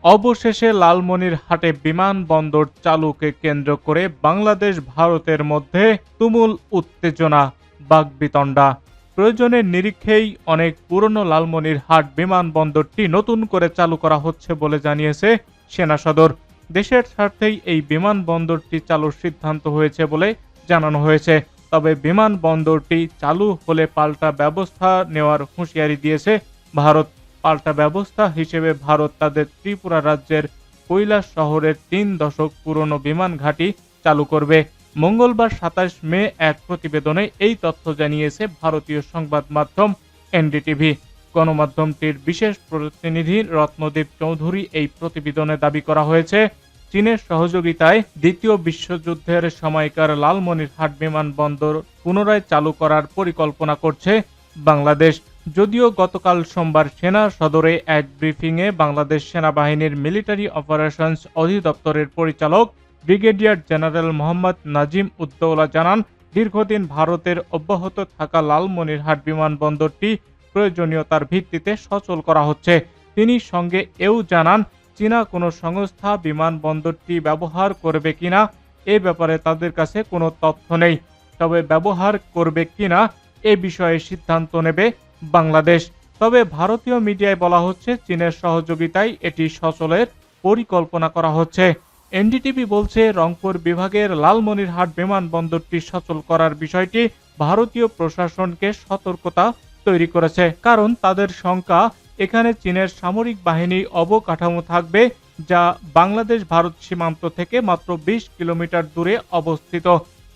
অবশেষে লালমনিরহাটে বিমানবন্দর চালুকে কেন্দ্র করে বাংলাদেশ ভারতের মধ্যে তুমুল উত্তেজনা, বাকবিতণ্ডা। প্রয়োজনের নিরীক্ষেই অনেক পুরনো লালমনিরহাট বিমানবন্দরটি নতুন করে চালু করা হচ্ছে বলে জানিয়েছে সেনা সদর। দেশের স্বার্থেই এই বিমানবন্দরটি চালুর সিদ্ধান্ত হয়েছে বলে জানানো হয়েছে। তবে বিমানবন্দরটি চালু হলে পাল্টা ব্যবস্থা নেওয়ার হুঁশিয়ারি দিয়েছে ভারত। পাল্টা ব্যবস্থা হিসেবে ভারত তাদের ত্রিপুরা রাজ্যের কৈলাস শহরের ৩ দশক পুরনো বিমান ঘাঁটি চালু করবে। মঙ্গলবার ২৭ মে এক প্রতিবেদনে এই তথ্য জানিয়েছে ভারতীয় সংবাদ মাধ্যম এনডিটিভি। গণমাধ্যমটির বিশেষ প্রতিনিধি রত্নদীপ চৌধুরী এই প্রতিবেদনে দাবি করা হয়েছে, চীনের সহযোগিতায় দ্বিতীয় বিশ্বযুদ্ধের সময়কার লালমনিরহাট বিমানবন্দর পুনরায় চালু করার পরিকল্পনা করছে বাংলাদেশ। যদিও গতকাল সোমবার সেনা সদরে এক ব্রিফিংয়ে বাংলাদেশ সেনাবাহিনীর মিলিটারি অপারেশনস অধিদপ্তরের পরিচালক ব্রিগেডিয়ার জেনারেল মোহাম্মদ নাজিম উদ্দৌলা জানান, দীর্ঘদিন ভারতের অব্যাহত থাকা লালমনিরহাট বিমানবন্দরটি প্রয়োজনীয়তার ভিত্তিতে সচল করা হচ্ছে। তিনি সঙ্গে এও জানান, চীনা কোনো সংস্থা বিমানবন্দরটি ব্যবহার করবে কিনা এ ব্যাপারে তাদের কাছে কোনো তথ্য নেই। তবে ব্যবহার করবে কিনা এ বিষয়ে সিদ্ধান্ত নেবে বাংলাদেশ। তবে ভারতীয় মিডিয়ায় বলা হচ্ছে, চীনের সহযোগিতায় এটি সচলের পরিকল্পনা করা হচ্ছে। এনডিটিভি বলছে, রংপুর বিভাগের লালমনিরহাট বিমানবন্দরটি সচল করার বিষয়টি ভারতীয় প্রশাসনকে সতর্কতা তৈরি করেছে। কারণ তাদের শঙ্কা, এখানে চীনের সামরিক বাহিনী অবকাঠামো থাকবে যা বাংলাদেশ ভারত সীমান্ত থেকে মাত্র ২০ কিলোমিটার দূরে অবস্থিত।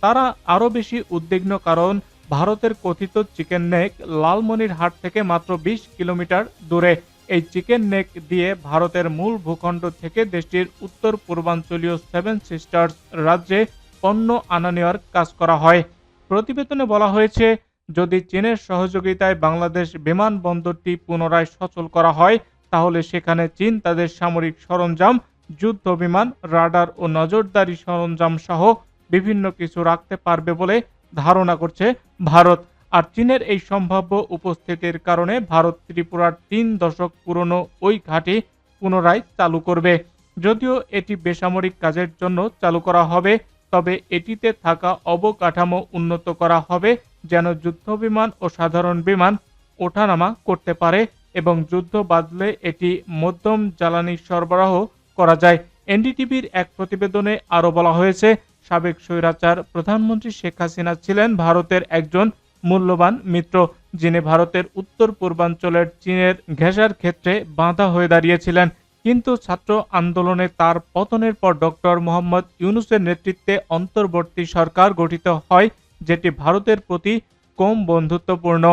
তারা আরও বেশি উদ্বিগ্ন কারণ ভারতের কথিত চিকেন নেক লালমনিরহাট থেকে মাত্র ২০ কিলোমিটার দূরে। এই চিকেন নেক দিয়ে ভারতের মূল ভূখণ্ড থেকে দেশটির উত্তর পূর্বাঞ্চলীয় সেভেন সিস্টার্স রাজ্যে পণ্য আনা নেওয়ার কাজ করা হয়। প্রতিবেদনে বলা হয়েছে, যদি চীনের সহযোগিতায় বাংলাদেশ বিমানবন্দরটি পুনরায় সচল করা হয়, তাহলে সেখানে চীন তাদের সামরিক সরঞ্জাম, যুদ্ধ বিমান, রাডার ও নজরদারি সরঞ্জাম সহ বিভিন্ন কিছু রাখতে পারবে বলে ধারণা করছে ভারত। আর চীনের এই সম্ভাব্য উপস্থিতির কারণে ভারত ত্রিপুরার ৩ দশক পুরনো ওই ঘাঁটি পুনরায় চালু করবে। যদিও এটি বেসামরিক কাজের জন্য চালু করা হবে, তবে এটিতে থাকা অবকাঠামো উন্নত করা হবে যেন যুদ্ধবিমান ও সাধারণ বিমান ওঠানামা করতে পারে এবং যুদ্ধ বাঁধলে এটি মধ্যম জ্বালানি সরবরাহ করা যায়। এনডিটিভির এক প্রতিবেদনে আরও বলা হয়েছে, সাবেক স্বৈরাচার প্রধানমন্ত্রী শেখ হাসিনা ছিলেন ভারতের একজন মূল্যবান মিত্র, যিনি ভারতের উত্তর পূর্বাঞ্চলের চীনের ঘেঁষার ক্ষেত্রে বাধা হয়ে দাঁড়িয়েছিলেন। কিন্তু ছাত্র আন্দোলনে তার পতনের পর ডক্টর মোহাম্মদ ইউনূসের নেতৃত্বে অন্তর্বর্তী সরকার গঠিত হয়, যেটি ভারতের প্রতি কম বন্ধুত্বপূর্ণ।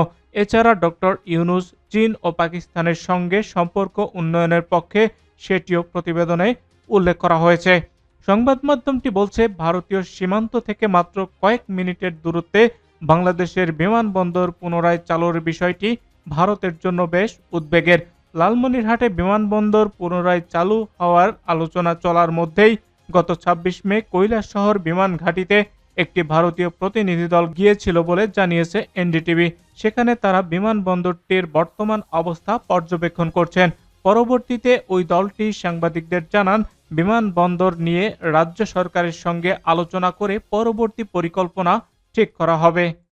এছাড়া ডক্টর ইউনূস চীন ও পাকিস্তানের সঙ্গে সম্পর্ক উন্নয়নের পক্ষে, সেটিও প্রতিবেদনে উল্লেখ করা হয়েছে। সংবাদ মাধ্যমটি বলছে, ভারতীয় সীমান্ত থেকে মাত্র কয়েক মিনিটের দূরত্বে বাংলাদেশের বিমানবন্দর পুনরায় চালুর বিষয়টি ভারতের জন্য বেশ উদ্বেগের। লালমনিরহাটে বিমানবন্দর পুনরায় চালু হওয়ার আলোচনা চলার মধ্যেই গত ২৬ মে কৈলাসহর বিমান ঘাঁটিতে একটি ভারতীয় প্রতিনিধি দল গিয়েছিল বলে জানিয়েছে এনডিটিভি। সেখানে তারা বিমানবন্দরটির বর্তমান অবস্থা পর্যবেক্ষণ করছেন। পরবর্তীতে ওই দলটি সাংবাদিকদের জানান, বিমানবন্দর নিয়ে রাজ্য সরকারের সঙ্গে আলোচনা করে পরবর্তী পরিকল্পনা ঠিক করা হবে।